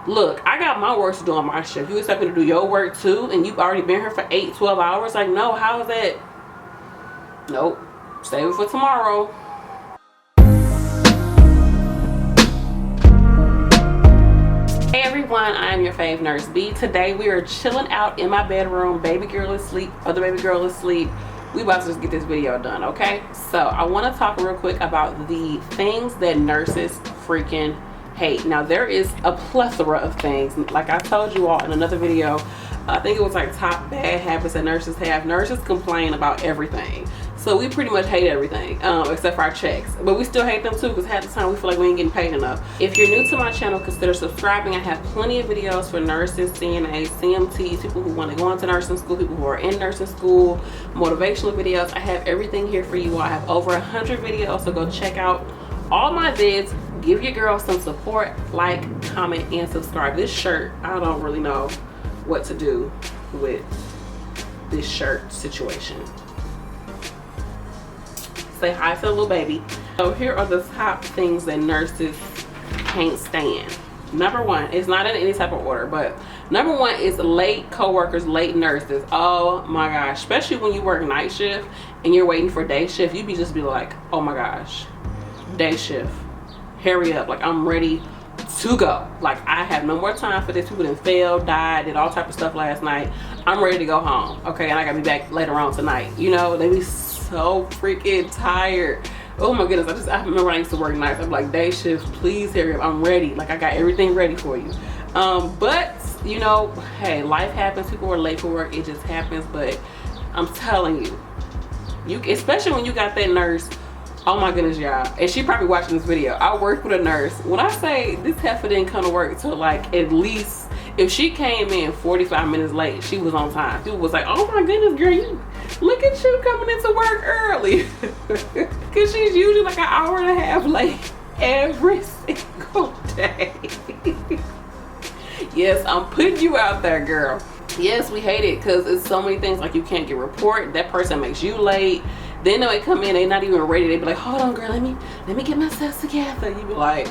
look, I got my work to do on my shift. You expect me to do your work too, and you've already been here for 8-12 hours? Like, no, how is that? Nope. Save it for tomorrow. Hey everyone, I am your fave nurse B. Today we are chilling out in my bedroom. Baby girl is asleep, other baby girl is asleep. We about to just get this video done, okay? So I want to talk real quick about the things that nurses freaking hate. Now there is a plethora of things. Like I told you all in another video, I think it was like top bad habits that nurses have. Nurses complain about everything. So we pretty much hate everything, except for our checks. But we still hate them too, because half the time we feel like we ain't getting paid enough. If you're new to my channel, consider subscribing. I have plenty of videos for nurses, CNAs, CMTs, people who want to go into nursing school, people who are in nursing school, motivational videos. I have everything here for you all. I have over 100 videos, so go check out all my vids. Give your girl some support, like, comment, and subscribe. This shirt, I don't really know what to do with this shirt situation. Say hi to the little baby. So here are the top things that nurses can't stand. Number one, it's not in any type of order, but number one is late coworkers, late nurses. Oh my gosh, especially when you work night shift and you're waiting for day shift, you just be like, oh my gosh, day shift, hurry up, like I'm ready to go. Like I have no more time for this. People done failed, died, did all type of stuff last night. I'm ready to go home, okay? And I gotta be back later on tonight. You know, they be so freaking tired. Oh my goodness, I remember when I used to work nights. I'm like, day shifts, please hurry up, I'm ready. Like I got everything ready for you. But you know, hey, life happens. People are late for work, it just happens. But I'm telling you, especially when you got that nurse. Oh my goodness, y'all, and she probably watching this video. I worked with a nurse. When I say this heifer didn't come to work till like at least, if she came in 45 minutes late, she was on time. People was like, oh my goodness, girl, you look at you coming into work early. Because she's usually like an hour and a half late every single day. Yes, I'm putting you out there, girl. Yes, we hate it because it's so many things. Like you can't get report, that person makes you late. Then they come in, they're not even ready. They be like, hold on, girl, let me get myself together. You be like,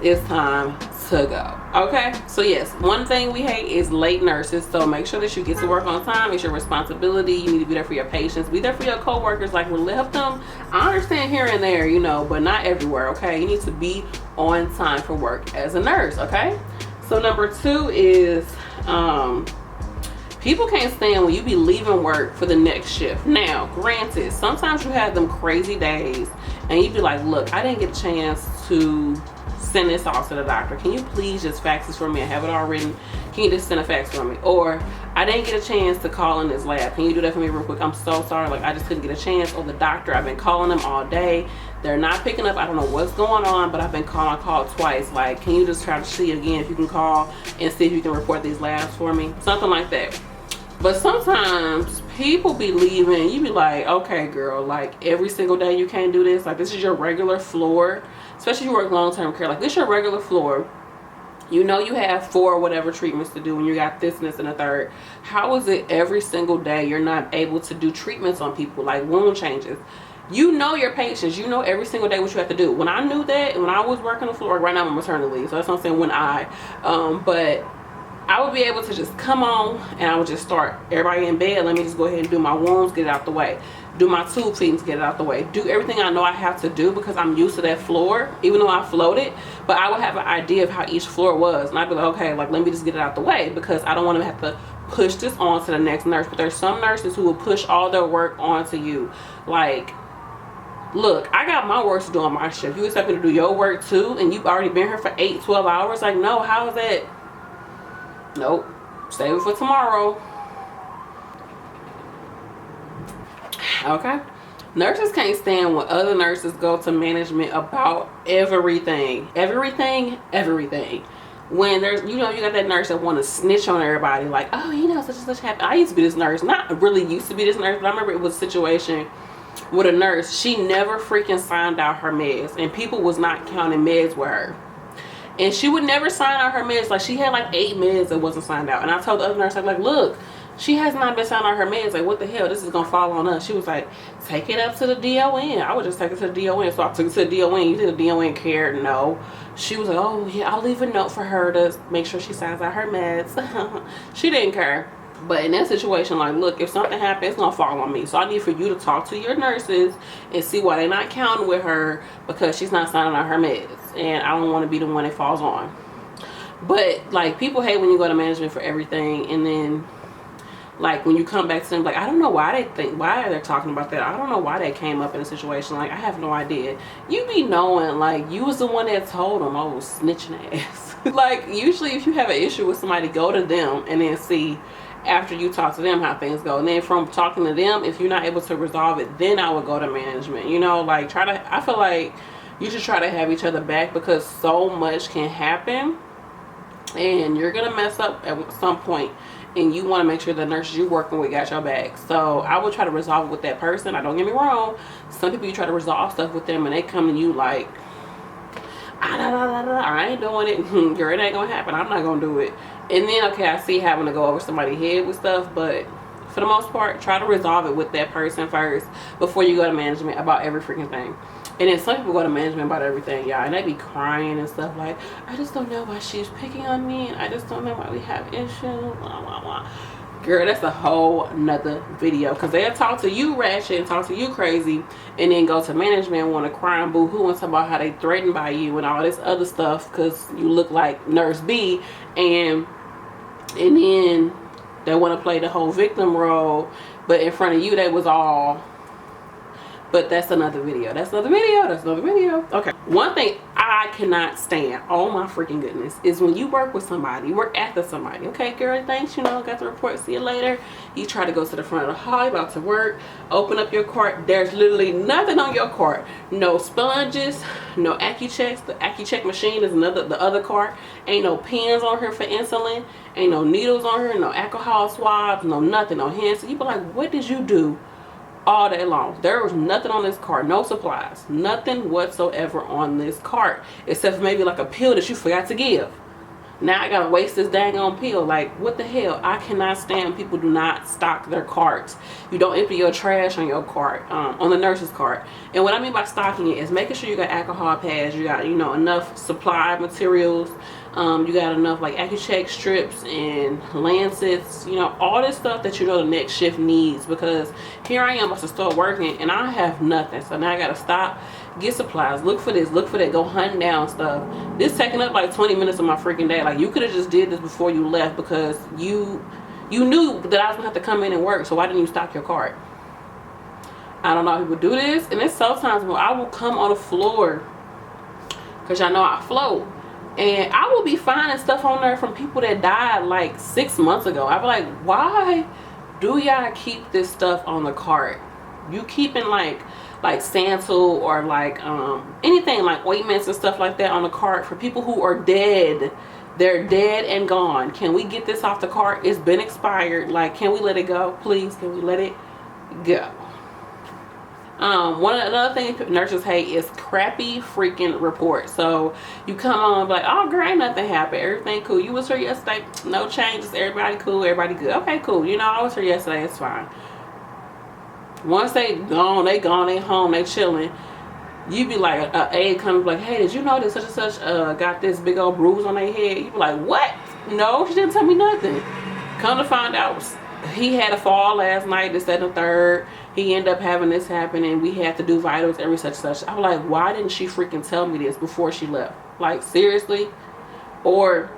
it's time to go. Okay, so yes, one thing we hate is late nurses. So make sure that you get to work on time. It's your responsibility. You need to be there for your patients, be there for your co-workers. Like, we'll help them. I understand here and there, you know, but not everywhere. Okay, you need to be on time for work as a nurse. Okay, so number two is people can't stand when you be leaving work for the next shift. Now, granted, sometimes you have them crazy days and you be like, look, I didn't get a chance to send this off to the doctor. Can you please just fax this for me? I have it all written. Can you just send a fax for me? Or I didn't get a chance to call in this lab. Can you do that for me real quick? I'm so sorry. Like, I just couldn't get a chance. Or the doctor, I've been calling them all day. They're not picking up. I don't know what's going on, but I've been calling. I called twice. Like, can you just try to see again if you can call and see if you can report these labs for me? Something like that. But sometimes people be leaving, you be like, okay girl, like every single day you can't do this. Like this is your regular floor, especially if you work long-term care. Like this is your regular floor. You know you have 4 whatever treatments to do and you got this and a third. How is it every single day you're not able to do treatments on people, like wound changes? You know your patients, you know every single day what you have to do. When I knew that, when I was working the floor, right now I'm on maternity leave, so that's what I'm saying but I would be able to just come on and I would just start, everybody in bed, let me just go ahead and do my wounds, get it out the way. Do my tube feedings, get it out the way. Do everything I know I have to do because I'm used to that floor, even though I floated. But I would have an idea of how each floor was. And I'd be like, okay, like let me just get it out the way because I don't want to have to push this on to the next nurse. But there's some nurses who will push all their work onto you. Like, look, I got my work to do on my shift. You expect me to do your work too? And you've already been here for 8-12 hours? Like, no, how is that? Nope. Save it for tomorrow. Okay. Nurses can't stand when other nurses go to management about everything. When there's, you know, you got that nurse that want to snitch on everybody. Like, oh, you know, such and such happened. I used to be this nurse. Not really used to be this nurse, but I remember it was a situation with a nurse. She never freaking signed out her meds. And people was not counting meds with her. And she would never sign out her meds. Like she had like 8 meds that wasn't signed out. And I told the other nurse, like, look, She has not been signed on her meds. Like, what the hell? This is gonna fall on us. She was like, take it up to the DON. I would just take it to the DON. So I took it to the DON. You think the DON cared? No. She was like, oh yeah, I'll leave a note for her to make sure she signs out her meds. She didn't care. But in that situation, like, look, if something happens, it's gonna fall on me. So I need for you to talk to your nurses and see why they're not counting with her, because she's not signing out her meds, and I don't want to be the one it falls on. But like, people hate when you go to management for everything, and then like when you come back to them, like, I don't know why they're talking about that. I don't know why that came up in a situation. Like, I have no idea. You be knowing, like, you was the one that told them. Oh, snitching ass. Like, usually if you have an issue with somebody, go to them and then see after you talk to them how things go. And then from talking to them, if you're not able to resolve it, then I would go to management. You know, like, I feel like you should try to have each other back, because so much can happen and you're gonna mess up at some point, and you want to make sure the nurses you're working with got your back. So I would try to resolve it with that person. Don't get me wrong, some people you try to resolve stuff with them and they come to you like, I ain't doing it. Girl, it ain't gonna happen. I'm not gonna do it. And then, okay, I see having to go over somebody's head with stuff, but for the most part, try to resolve it with that person first before you go to management about every freaking thing. And then some people go to management about everything, y'all, and they be crying and stuff like, I just don't know why she's picking on me, and I just don't know why we have issues, blah, blah, blah. Girl, that's a whole nother video, because they'll talk to you ratchet and talk to you crazy, and then go to management and want to cry and boo-hoo and talk about how they threatened by you and all this other stuff because you look like Nurse B, and then they want to play the whole victim role, but in front of you they was all. But that's another video. That's another video. That's another video. Okay. One thing I cannot stand, oh my freaking goodness, is when you work with somebody, you work after somebody. Okay, girl, thanks, you know, got the report, see you later. You try to go to the front of the hall, about to work, open up your cart. There's literally nothing on your cart. No sponges, no AccuChecks. The AccuCheck machine is the other cart. Ain't no pens on her for insulin. Ain't no needles on her, no alcohol swabs, no nothing, no hands. So you be like, what did you do all day long? There was nothing on this cart, no supplies, nothing whatsoever on this cart, except for maybe like a pill that you forgot to give. Now I gotta waste this dang on pill. Like, what the hell? I cannot stand people do not stock their carts. You don't empty your trash on your cart, on the nurse's cart. And what I mean by stocking it is making sure you got alcohol pads, you got, you know, enough supply materials, you got enough like AccuCheck strips and lancets, you know, all this stuff that you know the next shift needs, because here I am about to start working and I have nothing. So now I gotta stop, get supplies, look for this, look for that, go hunting down stuff. This taking up like 20 minutes of my freaking day. Like, you could have just did this before you left, because you knew that I was gonna have to come in and work, so why didn't you stock your cart? I don't know how people do this. And it's sometimes when I will come on the floor, because y'all know I float, and I will be finding stuff on there from people that died like 6 months ago. I be like, why do y'all keep this stuff on the cart? You keeping like Santal or like anything like ointments and stuff like that on the cart for people who are dead. They're dead and gone. Can we get this off the cart? It's been expired. Like, can we let it go, please? Can we let it go? Another thing nurses hate is crappy freaking reports. So you come on like, oh girl, ain't nothing happened, everything cool, you was here yesterday, no changes, everybody cool, everybody good. Okay, cool, you know, I was here yesterday, it's fine. Once they gone, they home, they chilling. You be like, a aide comes like, hey, did you know that such and such got this big old bruise on their head? You be like, what? No, she didn't tell me nothing. Come to find out, he had a fall last night, this, that, and the third. He ended up having this happen, and we had to do vitals every such. I'm like, why didn't she freaking tell me this before she left? Like, seriously? Or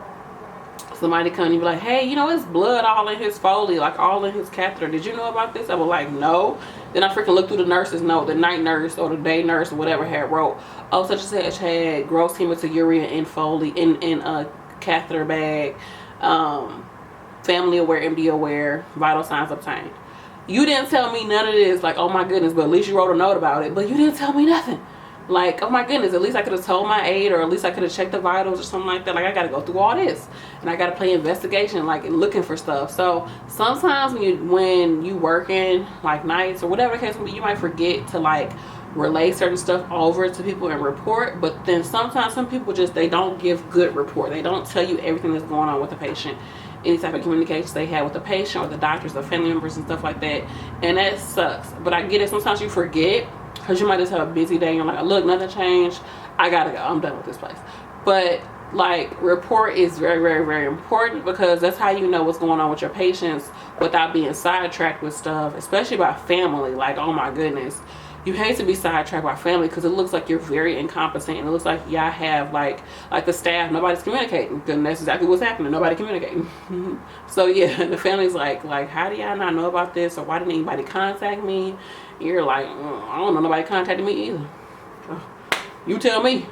somebody come and be like, hey, you know, it's blood all in his Foley, like all in his catheter. Did you know about this? I was like, no. Then I freaking looked through the nurse's note. The night nurse or the day nurse or whatever had wrote, oh, such and such had gross hematuria in Foley, in a catheter bag, family aware, MD aware, vital signs obtained. You didn't tell me none of this. Like, oh my goodness, but at least you wrote a note about it. But you didn't tell me nothing. Like, oh my goodness, at least I could have told my aide, or at least I could have checked the vitals or something like that. Like, I got to go through all this, and I got to play investigation, like, and looking for stuff. So sometimes when you working like nights or whatever the case may be, you might forget to like relay certain stuff over to people and report. But then sometimes some people just, they don't give good report. They don't tell you everything that's going on with the patient. any type of communications they had with the patient or the doctors or family members and stuff like that. And that sucks. But I get it. Sometimes you forget because you might just have a busy day and you're like, look, nothing changed. I gotta go. I'm done with this place. But like, report is very, very, very important, because that's how you know what's going on with your patients without being sidetracked with stuff, especially by family. Like, oh my goodness, you hate to be sidetracked by family because it looks like you're very incompetent, and it looks like y'all have like the staff, nobody's communicating. Then that's exactly what's happening. Nobody communicating. So yeah, the family's like how do y'all not know about this, or why didn't anybody contact me? You're like, I don't know, nobody contacted me either. You tell me.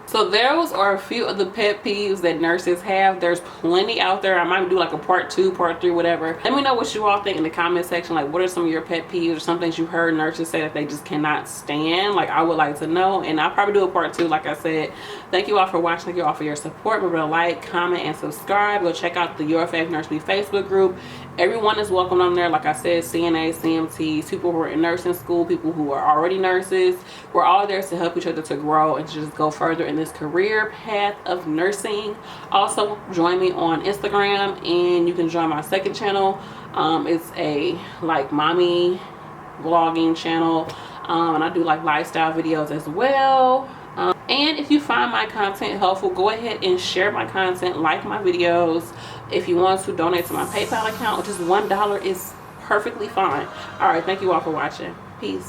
So those are a few of the pet peeves that nurses have. There's plenty out there. I might do like a part 2, part 3, whatever. Let me know what you all think in the comment section. Like, what are some of your pet peeves or some things you heard nurses say that they just cannot stand? Like, I would like to know, and I'll probably do a part 2, like I said. Thank you all for watching. Thank you all for your support. Remember to like, comment, and subscribe. Go check out the YourFavNurseB Facebook group. Everyone is welcome on there. Like I said, CNAs, CMTs, people who are in nursing school, people who are already nurses. We're all there to help each other to grow and to just go further in this career path of nursing. Also, join me on Instagram, and you can join my second channel. It's a like mommy vlogging channel, and I do like lifestyle videos as well. And if you find my content helpful, go ahead and share my content, like my videos. If you want to donate to my PayPal account, which is $1, is perfectly fine. All right, thank you all for watching. Peace.